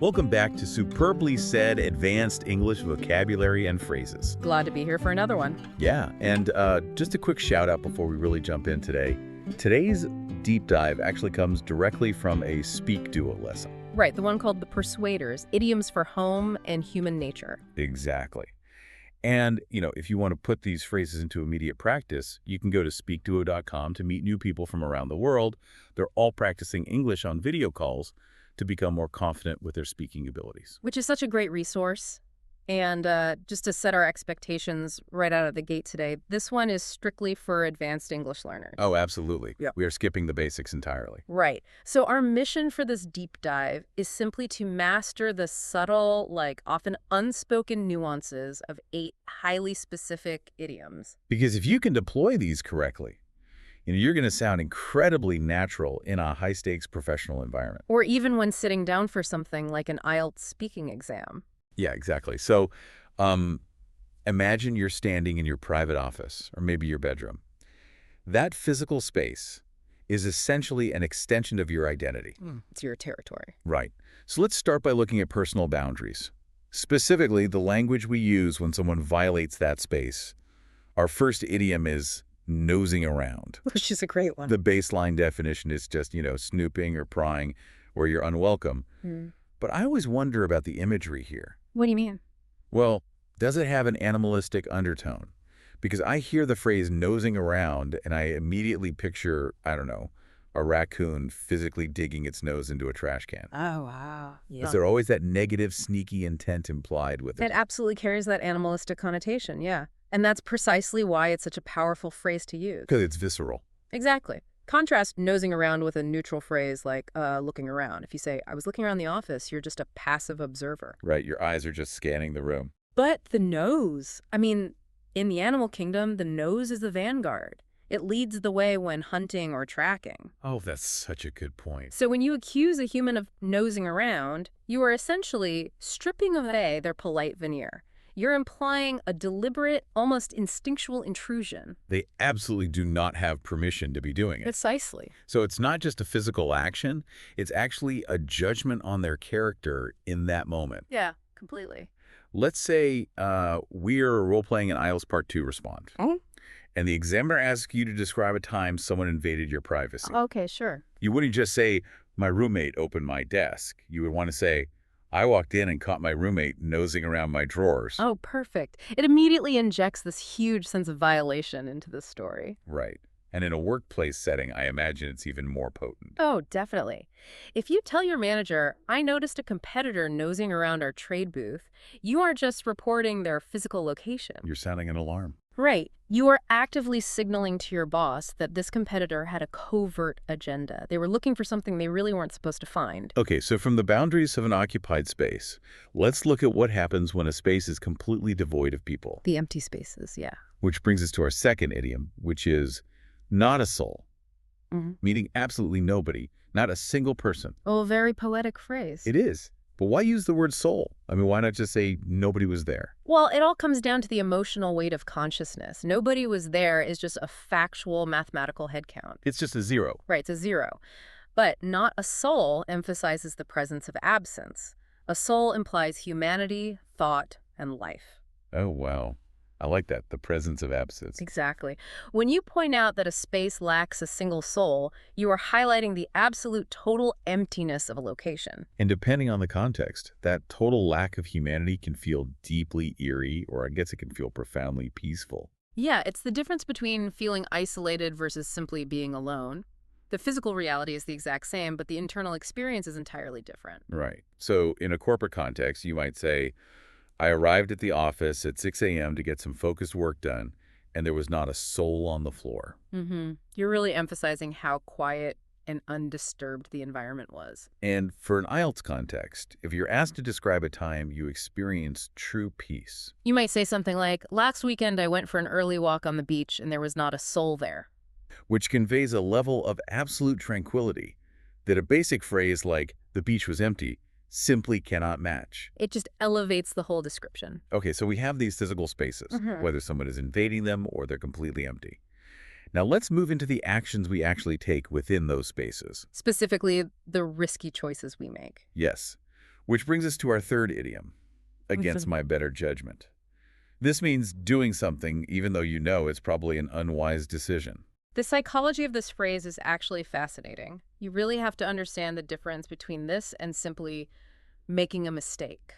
Welcome back to Superbly Said Advanced English Vocabulary and Phrases. Glad to be here for another one. Yeah, and just a quick shout out before we really jump in today. Today's deep dive actually comes directly from a SpeakDuo lesson. Right, the one called the Persuaders, Idioms for Home and Human Nature. Exactly. And, if you want to put these phrases into immediate practice, you can go to SpeakDuo.com to meet new people from around the world. They're all practicing English on video calls to become more confident with their speaking abilities. Which is such a great resource. And just to set our expectations right out of the gate today, this one is strictly for advanced English learners. Oh, absolutely. Yep. We are skipping the basics entirely. Right. So our mission for this deep dive is simply to master the subtle, often unspoken nuances of 8 highly specific idioms. Because if you can deploy these correctly, you're going to sound incredibly natural in a high-stakes professional environment. Or even when sitting down for something like an IELTS speaking exam. Yeah, exactly. So imagine you're standing in your private office or maybe your bedroom. That physical space is essentially an extension of your identity. It's your territory. Right. So let's start by looking at personal boundaries. Specifically, the language we use when someone violates that space. Our first idiom is nosing around. Which is a great one. The baseline definition is just, snooping or prying where you're unwelcome. But I always wonder about the imagery here. What do you mean? Well, does it have an animalistic undertone? Because I hear the phrase nosing around and I immediately picture, a raccoon physically digging its nose into a trash can. Oh, wow. Yeah. Is there always that negative, sneaky intent implied with it? It absolutely carries that animalistic connotation, yeah. And that's precisely why it's such a powerful phrase to use. Because it's visceral. Exactly. Contrast nosing around with a neutral phrase like looking around. If you say, I was looking around the office, you're just a passive observer. Right, your eyes are just scanning the room. But the nose, in the animal kingdom, the nose is the vanguard. It leads the way when hunting or tracking. Oh, that's such a good point. So when you accuse a human of nosing around, you are essentially stripping away their polite veneer. You're implying a deliberate, almost instinctual intrusion. They absolutely do not have permission to be doing it. Precisely. So it's not just a physical action, it's actually a judgment on their character in that moment. Yeah, completely. Let's say we're role-playing an IELTS Part 2 respond. And the examiner asks you to describe a time someone invaded your privacy. Okay, sure. You wouldn't just say, my roommate opened my desk. You would want to say, I walked in and caught my roommate nosing around my drawers. Oh, perfect. It immediately injects this huge sense of violation into the story. Right. And in a workplace setting, I imagine it's even more potent. Oh, definitely. If you tell your manager, I noticed a competitor nosing around our trade booth, you aren't just reporting their physical location. You're sounding an alarm. Right. You are actively signaling to your boss that this competitor had a covert agenda. They were looking for something they really weren't supposed to find. Okay, so from the boundaries of an occupied space, let's look at what happens when a space is completely devoid of people. The empty spaces, yeah. Which brings us to our second idiom, which is not a soul, meaning absolutely nobody, not a single person. Oh, a very poetic phrase. It is. But why use the word soul? Why not just say nobody was there? Well, it all comes down to the emotional weight of consciousness. Nobody was there is just a factual mathematical headcount. It's just a zero. Right, it's a zero. But not a soul emphasizes the presence of absence. A soul implies humanity, thought, and life. Oh, wow. I like that, the presence of absence. Exactly. When you point out that a space lacks a single soul, you are highlighting the absolute total emptiness of a location. And depending on the context, that total lack of humanity can feel deeply eerie, or I guess it can feel profoundly peaceful. Yeah, it's the difference between feeling isolated versus simply being alone. The physical reality is the exact same, but the internal experience is entirely different. Right. So in a corporate context, you might say, I arrived at the office at 6 a.m. to get some focused work done, and there was not a soul on the floor. You're really emphasizing how quiet and undisturbed the environment was. And for an IELTS context, if you're asked to describe a time you experienced true peace. You might say something like, last weekend I went for an early walk on the beach and there was not a soul there. Which conveys a level of absolute tranquility that a basic phrase like, the beach was empty, simply cannot match. It just elevates the whole description. Okay, so we have these physical spaces, whether someone is invading them or they're completely empty. Now let's move into the actions we actually take within those spaces. Specifically, the risky choices we make. Yes. Which brings us to our third idiom, against my better judgment. This means doing something even though you know it's probably an unwise decision. The psychology of this phrase is actually fascinating. You really have to understand the difference between this and simply making a mistake.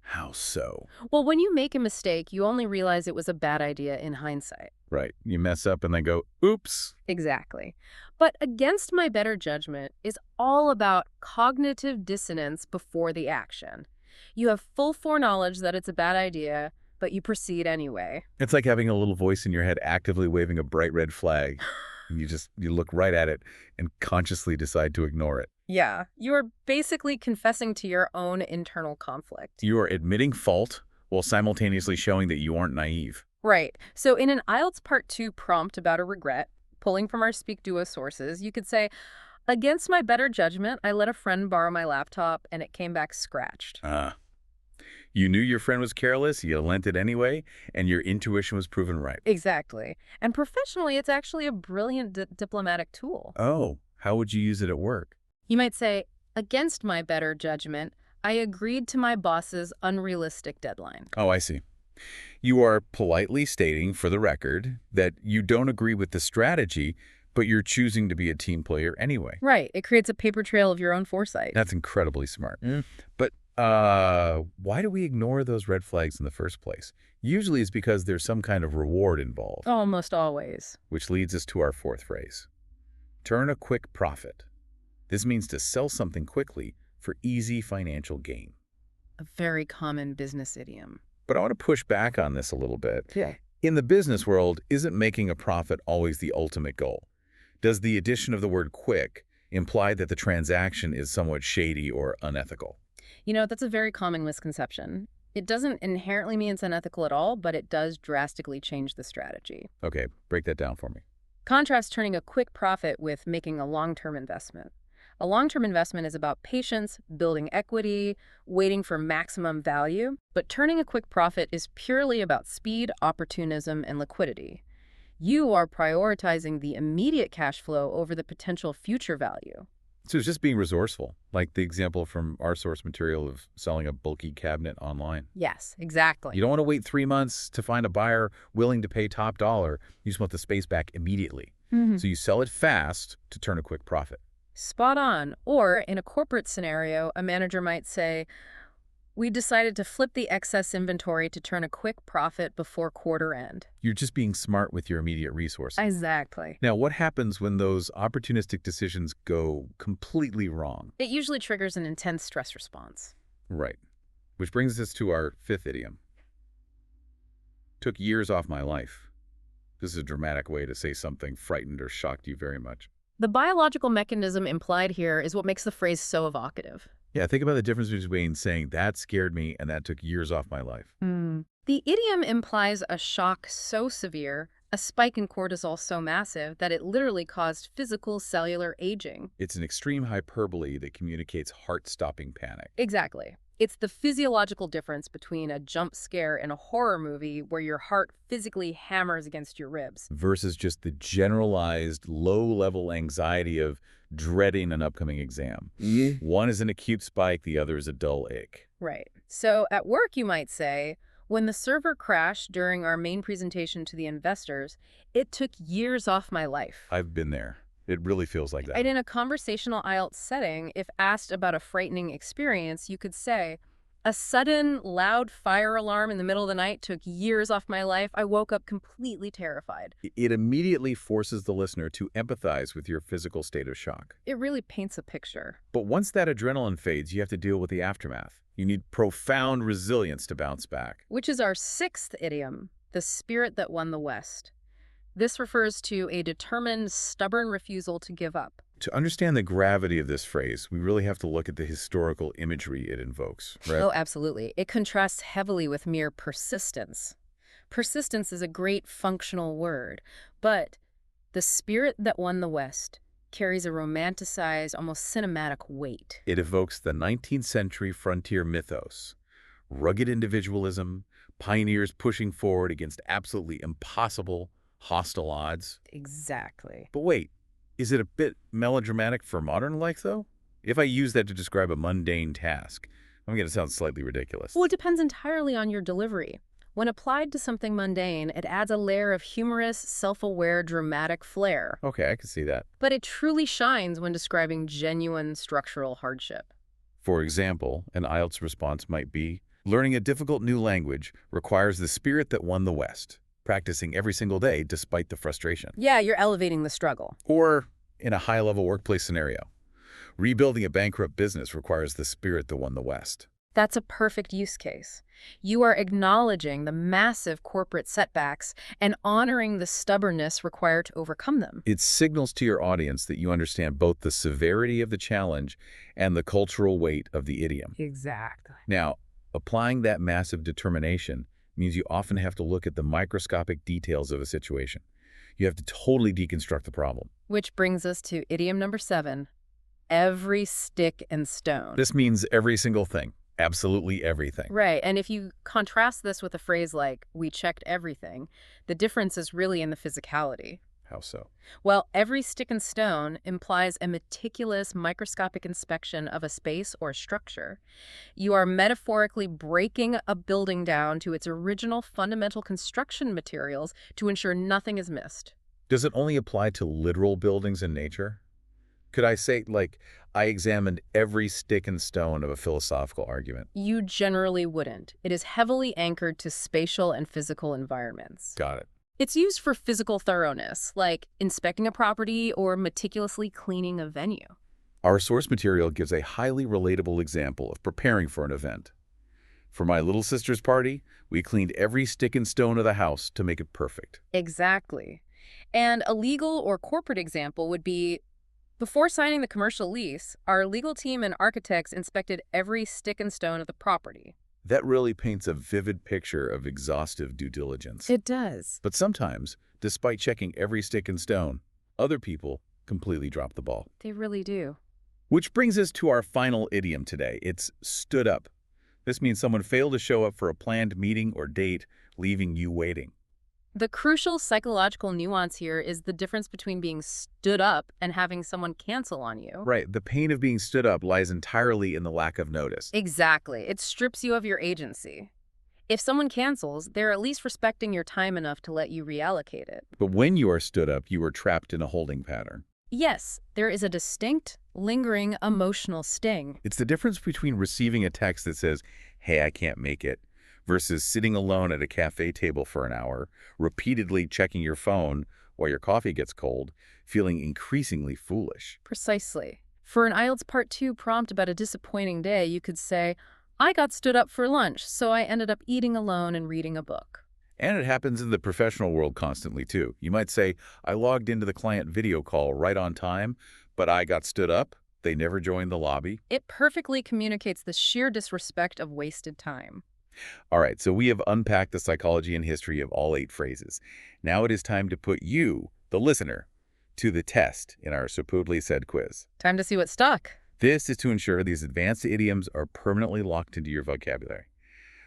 How so? Well, when you make a mistake, you only realize it was a bad idea in hindsight. Right. You mess up and then go, oops. Exactly. But against my better judgment is all about cognitive dissonance before the action. You have full foreknowledge that it's a bad idea, but you proceed anyway. It's like having a little voice in your head actively waving a bright red flag. And you look right at it and consciously decide to ignore it. Yeah, you are basically confessing to your own internal conflict. You are admitting fault while simultaneously showing that you aren't naive. Right. So in an IELTS Part 2 prompt about a regret, pulling from our SpeakDuo sources, you could say, against my better judgment, I let a friend borrow my laptop and it came back scratched. You knew your friend was careless, you lent it anyway, and your intuition was proven right. Exactly. And professionally, it's actually a brilliant diplomatic tool. Oh, how would you use it at work? You might say, against my better judgment, I agreed to my boss's unrealistic deadline. Oh, I see. You are politely stating, for the record, that you don't agree with the strategy, but you're choosing to be a team player anyway. Right. It creates a paper trail of your own foresight. That's incredibly smart. But why do we ignore those red flags in the first place? Usually it's because there's some kind of reward involved. Almost always. Which leads us to our fourth phrase. Turn a quick profit. This means to sell something quickly for easy financial gain. A very common business idiom. But I want to push back on this a little bit. Yeah. In the business world, isn't making a profit always the ultimate goal? Does the addition of the word quick imply that the transaction is somewhat shady or unethical? You know, that's a very common misconception. It doesn't inherently mean it's unethical at all, but it does drastically change the strategy. Okay, break that down for me. Contrast turning a quick profit with making a long-term investment. A long-term investment is about patience, building equity, waiting for maximum value, but turning a quick profit is purely about speed, opportunism, and liquidity. You are prioritizing the immediate cash flow over the potential future value. So it's just being resourceful, like the example from our source material of selling a bulky cabinet online. Yes, exactly. You don't want to wait 3 months to find a buyer willing to pay top dollar. You just want the space back immediately. So you sell it fast to turn a quick profit. Spot on. Or in a corporate scenario, a manager might say, we decided to flip the excess inventory to turn a quick profit before quarter end. You're just being smart with your immediate resources. Exactly. Now, what happens when those opportunistic decisions go completely wrong? It usually triggers an intense stress response. Right. Which brings us to our fifth idiom. Took years off my life. This is a dramatic way to say something frightened or shocked you very much. The biological mechanism implied here is what makes the phrase so evocative. Yeah, think about the difference between saying that scared me and that took years off my life. The idiom implies a shock so severe, a spike in cortisol so massive that it literally caused physical cellular aging. It's an extreme hyperbole that communicates heart-stopping panic. Exactly. It's the physiological difference between a jump scare in a horror movie where your heart physically hammers against your ribs versus just the generalized low-level anxiety of dreading an upcoming exam. One is an acute spike, the other is a dull ache. Right. So at work, you might say, when the server crashed during our main presentation to the investors, it took years off my life. I've been there. It really feels like that. And in a conversational IELTS setting, if asked about a frightening experience, you could say, a sudden, loud fire alarm in the middle of the night took years off my life. I woke up completely terrified. It immediately forces the listener to empathize with your physical state of shock. It really paints a picture. But once that adrenaline fades, you have to deal with the aftermath. You need profound resilience to bounce back. Which is our sixth idiom, the spirit that won the West. This refers to a determined, stubborn refusal to give up. To understand the gravity of this phrase, we really have to look at the historical imagery it invokes, right? Oh, absolutely. It contrasts heavily with mere persistence. Persistence is a great functional word, but the spirit that won the West carries a romanticized, almost cinematic weight. It evokes the 19th century frontier mythos. Rugged individualism, pioneers pushing forward against absolutely impossible, hostile odds. Exactly. But wait, is it a bit melodramatic for modern life, though? If I use that to describe a mundane task, I'm going to sound slightly ridiculous. Well, it depends entirely on your delivery. When applied to something mundane, it adds a layer of humorous, self-aware, dramatic flair. Okay, I can see that. But it truly shines when describing genuine structural hardship. For example, an IELTS response might be, learning a difficult new language requires the spirit that won the West, practicing every single day despite the frustration. Yeah, you're elevating the struggle. Or, in a high-level workplace scenario, rebuilding a bankrupt business requires the spirit that won the West. That's a perfect use case. You are acknowledging the massive corporate setbacks and honoring the stubbornness required to overcome them. It signals to your audience that you understand both the severity of the challenge and the cultural weight of the idiom. Exactly. Now, applying that massive determination means you often have to look at the microscopic details of a situation. You have to totally deconstruct the problem. Which brings us to idiom number 7, every stick and stone. This means every single thing. Absolutely everything. Right, and if you contrast this with a phrase like, we checked everything, the difference is really in the physicality. How so? Well, every stick and stone implies a meticulous microscopic inspection of a space or structure. You are metaphorically breaking a building down to its original fundamental construction materials to ensure nothing is missed. Does it only apply to literal buildings in nature? Could I say, like, I examined every stick and stone of a philosophical argument? You generally wouldn't. It is heavily anchored to spatial and physical environments. Got it. It's used for physical thoroughness, like inspecting a property or meticulously cleaning a venue. Our source material gives a highly relatable example of preparing for an event. For my little sister's party, we cleaned every stick and stone of the house to make it perfect. Exactly. And a legal or corporate example would be, before signing the commercial lease, our legal team and architects inspected every stick and stone of the property. That really paints a vivid picture of exhaustive due diligence. It does. But sometimes, despite checking every stick and stone, other people completely drop the ball. They really do. Which brings us to our final idiom today. It's stood up. This means someone failed to show up for a planned meeting or date, leaving you waiting. The crucial psychological nuance here is the difference between being stood up and having someone cancel on you. Right, the pain of being stood up lies entirely in the lack of notice. Exactly. It strips you of your agency. If someone cancels, they're at least respecting your time enough to let you reallocate it. But when you are stood up, you are trapped in a holding pattern. Yes, there is a distinct, lingering emotional sting. It's the difference between receiving a text that says, "Hey, I can't make it," versus sitting alone at a cafe table for an hour, repeatedly checking your phone while your coffee gets cold, feeling increasingly foolish. Precisely. For an IELTS Part 2 prompt about a disappointing day, you could say, I got stood up for lunch, so I ended up eating alone and reading a book. And it happens in the professional world constantly, too. You might say, I logged into the client video call right on time, but I got stood up. They never joined the lobby. It perfectly communicates the sheer disrespect of wasted time. All right, so we have unpacked the psychology and history of all 8 phrases. Now it is time to put you, the listener, to the test in our supposedly said quiz. Time to see what stuck. This is to ensure these advanced idioms are permanently locked into your vocabulary.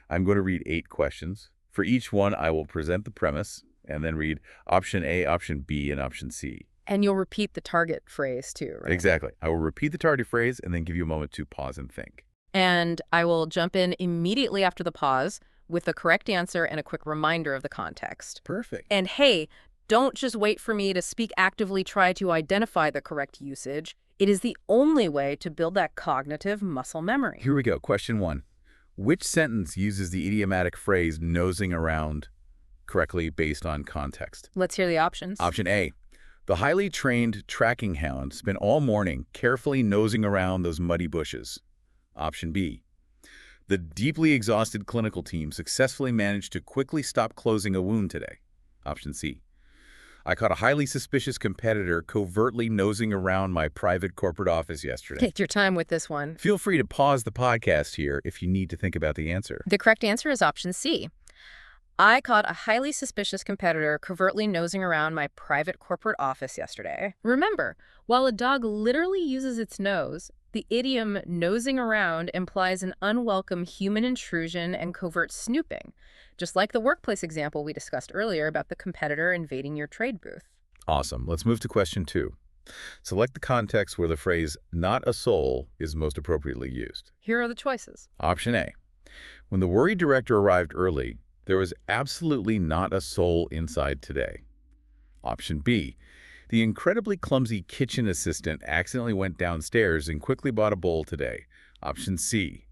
I'm going to read 8 questions. For each one, I will present the premise and then read option A, option B, and option C. And you'll repeat the target phrase too, right? Exactly. I will repeat the target phrase and then give you a moment to pause and think. And I will jump in immediately after the pause with the correct answer and a quick reminder of the context. Perfect. And hey, don't just wait for me to speak actively try to identify the correct usage. It is the only way to build that cognitive muscle memory. Here we go. Question 1. Which sentence uses the idiomatic phrase nosing around correctly based on context? Let's hear the options. Option A. The highly trained tracking hound spent all morning carefully nosing around those muddy bushes. Option B. The deeply exhausted clinical team successfully managed to quickly stop closing a wound today. Option C. I caught a highly suspicious competitor covertly nosing around my private corporate office yesterday. Take your time with this one. Feel free to pause the podcast here if you need to think about the answer. The correct answer is option C. I caught a highly suspicious competitor covertly nosing around my private corporate office yesterday. Remember, while a dog literally uses its nose, the idiom nosing around implies an unwelcome human intrusion and covert snooping, just like the workplace example we discussed earlier about the competitor invading your trade booth. Awesome. Let's move to question 2. Select the context where the phrase "not a soul" is most appropriately used. Here are the choices. Option A. When the worried director arrived early, there was absolutely not a soul inside today. Option B. The incredibly clumsy kitchen assistant accidentally went downstairs and quickly bought a bowl today. Option C.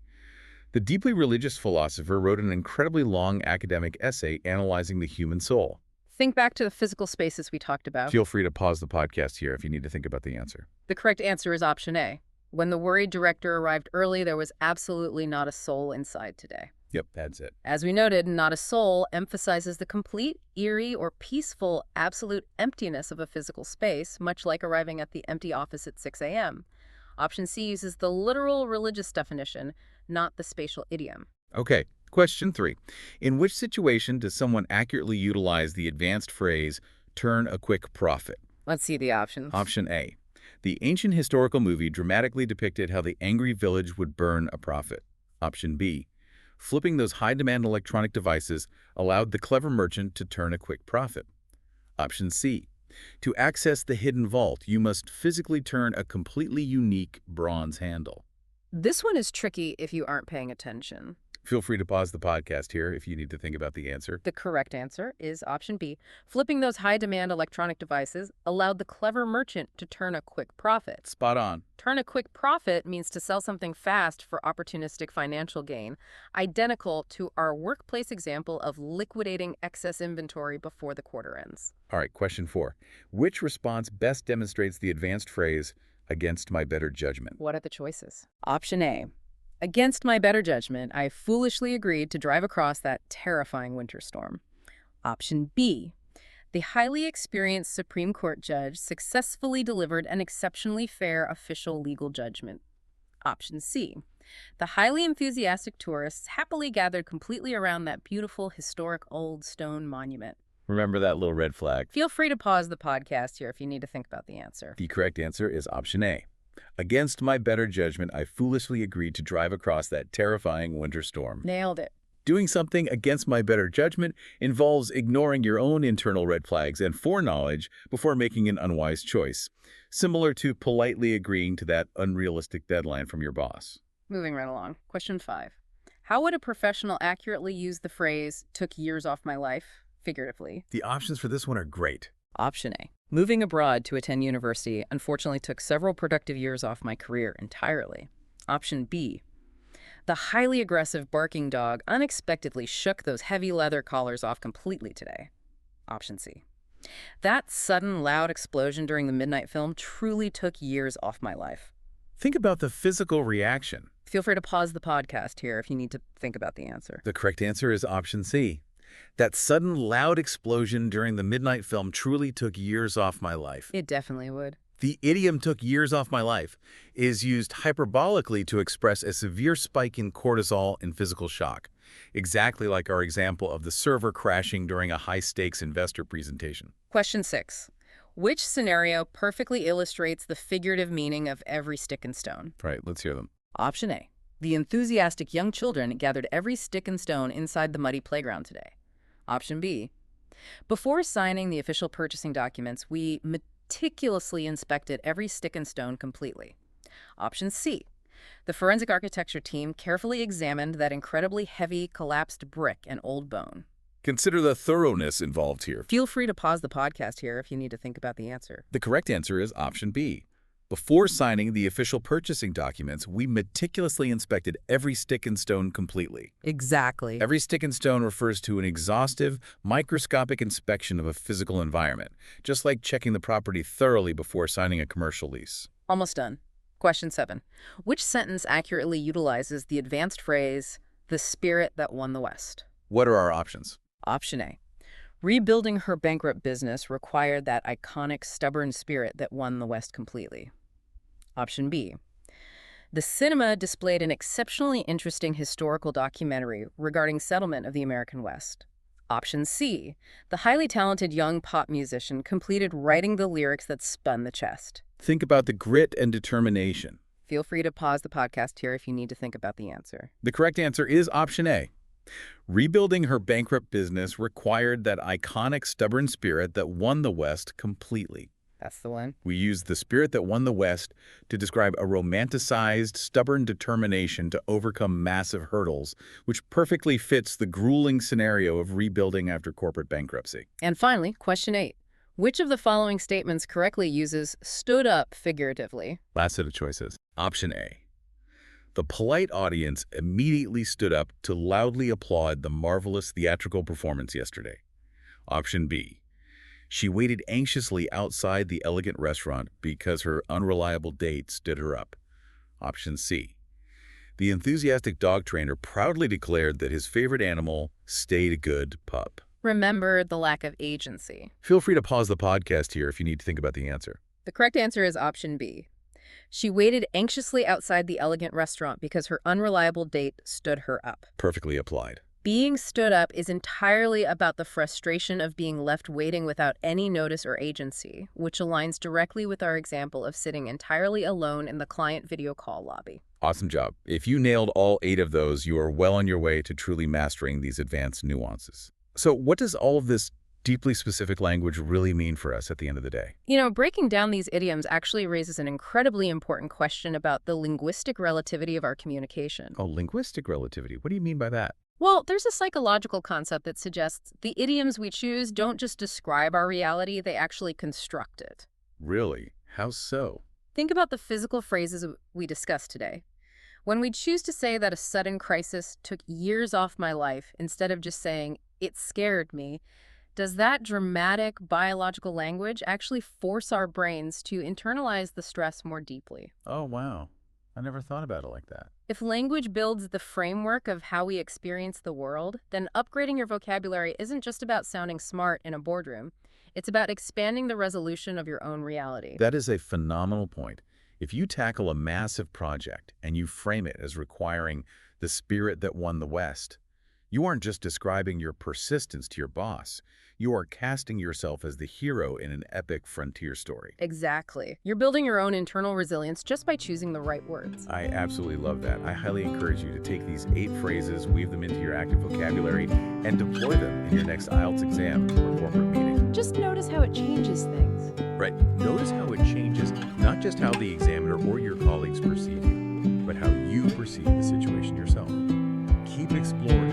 The deeply religious philosopher wrote an incredibly long academic essay analyzing the human soul. Think back to the physical spaces we talked about. Feel free to pause the podcast here if you need to think about the answer. The correct answer is option A. When the worried director arrived early, there was absolutely not a soul inside today. Yep, that's it. As we noted, not a soul emphasizes the complete, eerie, or peaceful, absolute emptiness of a physical space, much like arriving at the empty office at 6 a.m. Option C uses the literal religious definition, not the spatial idiom. Okay, question 3. In which situation does someone accurately utilize the advanced phrase, "turn a quick profit"? Let's see the options. Option A. The ancient historical movie dramatically depicted how the angry village would burn a profit. Option B. Flipping those high-demand electronic devices allowed the clever merchant to turn a quick profit. Option C. To access the hidden vault, you must physically turn a completely unique bronze handle. This one is tricky if you aren't paying attention. Feel free to pause the podcast here if you need to think about the answer. The correct answer is option B. Flipping those high-demand electronic devices allowed the clever merchant to turn a quick profit. Spot on. Turn a quick profit means to sell something fast for opportunistic financial gain, identical to our workplace example of liquidating excess inventory before the quarter ends. All right, question 4. Which response best demonstrates the advanced phrase, "against my better judgment"? What are the choices? Option A. Against my better judgment, I foolishly agreed to drive across that terrifying winter storm. Option B. The highly experienced Supreme Court judge successfully delivered an exceptionally fair official legal judgment. Option C. The highly enthusiastic tourists happily gathered completely around that beautiful, historic old stone monument. Remember that little red flag. Feel free to pause the podcast here if you need to think about the answer. The correct answer is option A. Against my better judgment, I foolishly agreed to drive across that terrifying winter storm. Nailed it. Doing something against my better judgment involves ignoring your own internal red flags and foreknowledge before making an unwise choice, similar to politely agreeing to that unrealistic deadline from your boss. Moving right along. Question 5. How would a professional accurately use the phrase, "took years off my life," figuratively? The options for this one are great. Option A. Moving abroad to attend university unfortunately took several productive years off my career entirely. Option B. The highly aggressive barking dog unexpectedly shook those heavy leather collars off completely today. Option C. That sudden, loud explosion during the midnight film truly took years off my life. Think about the physical reaction. Feel free to pause the podcast here if you need to think about the answer. The correct answer is option C. That sudden, loud explosion during the midnight film truly took years off my life. It definitely would. The idiom "took years off my life" is used hyperbolically to express a severe spike in cortisol and physical shock, exactly like our example of the server crashing during a high-stakes investor presentation. Question 6. Which scenario perfectly illustrates the figurative meaning of every stick and stone? All right, let's hear them. Option A. The enthusiastic young children gathered every stick and stone inside the muddy playground today. Option B. Before signing the official purchasing documents, we meticulously inspected every stick and stone completely. Option C. The forensic architecture team carefully examined that incredibly heavy, collapsed brick and old bone. Consider the thoroughness involved here. Feel free to pause the podcast here if you need to think about the answer. The correct answer is option B. Before signing the official purchasing documents, we meticulously inspected every stick and stone completely. Exactly. Every stick and stone refers to an exhaustive, microscopic inspection of a physical environment, just like checking the property thoroughly before signing a commercial lease. Almost done. Question 7. Which sentence accurately utilizes the advanced phrase, "the spirit that won the West"? What are our options? Option A. Rebuilding her bankrupt business required that iconic, stubborn spirit that won the West completely. Option B. The cinema displayed an exceptionally interesting historical documentary regarding settlement of the American West. Option C. The highly talented young pop musician completed writing the lyrics that spun the chest. Think about the grit and determination. Feel free to pause the podcast here if you need to think about the answer. The correct answer is option A. Rebuilding her bankrupt business required that iconic, stubborn spirit that won the West completely. That's the one. We used the spirit that won the West to describe a romanticized, stubborn determination to overcome massive hurdles, which perfectly fits the grueling scenario of rebuilding after corporate bankruptcy. And finally, question 8. Which of the following statements correctly uses stood up figuratively? Last set of choices. Option A. The polite audience immediately stood up to loudly applaud the marvelous theatrical performance yesterday. Option B. She waited anxiously outside the elegant restaurant because her unreliable date stood her up. Option C. The enthusiastic dog trainer proudly declared that his favorite animal stayed a good pup. Remember the lack of agency. Feel free to pause the podcast here if you need to think about the answer. The correct answer is option B. She waited anxiously outside the elegant restaurant because her unreliable date stood her up. Perfectly applied. Being stood up is entirely about the frustration of being left waiting without any notice or agency, which aligns directly with our example of sitting entirely alone in the client video call lobby. Awesome job. If you nailed all 8 of those, you are well on your way to truly mastering these advanced nuances. So what does all of this deeply specific language really mean for us at the end of the day? Breaking down these idioms actually raises an incredibly important question about the linguistic relativity of our communication. Oh, linguistic relativity. What do you mean by that? Well, there's a psychological concept that suggests the idioms we choose don't just describe our reality, they actually construct it. Really? How so? Think about the physical phrases we discussed today. When we choose to say that a sudden crisis took years off my life instead of just saying, "it scared me," does that dramatic biological language actually force our brains to internalize the stress more deeply? Oh, wow. I never thought about it like that. If language builds the framework of how we experience the world, then upgrading your vocabulary isn't just about sounding smart in a boardroom. It's about expanding the resolution of your own reality. That is a phenomenal point. If you tackle a massive project and you frame it as requiring the spirit that won the West, you aren't just describing your persistence to your boss. You are casting yourself as the hero in an epic frontier story. Exactly. You're building your own internal resilience just by choosing the right words. I absolutely love that. I highly encourage you to take these 8 phrases, weave them into your active vocabulary, and deploy them in your next IELTS exam or corporate meeting. Just notice how it changes things. Right. Notice how it changes not just how the examiner or your colleagues perceive you, but how you perceive the situation yourself. Keep exploring.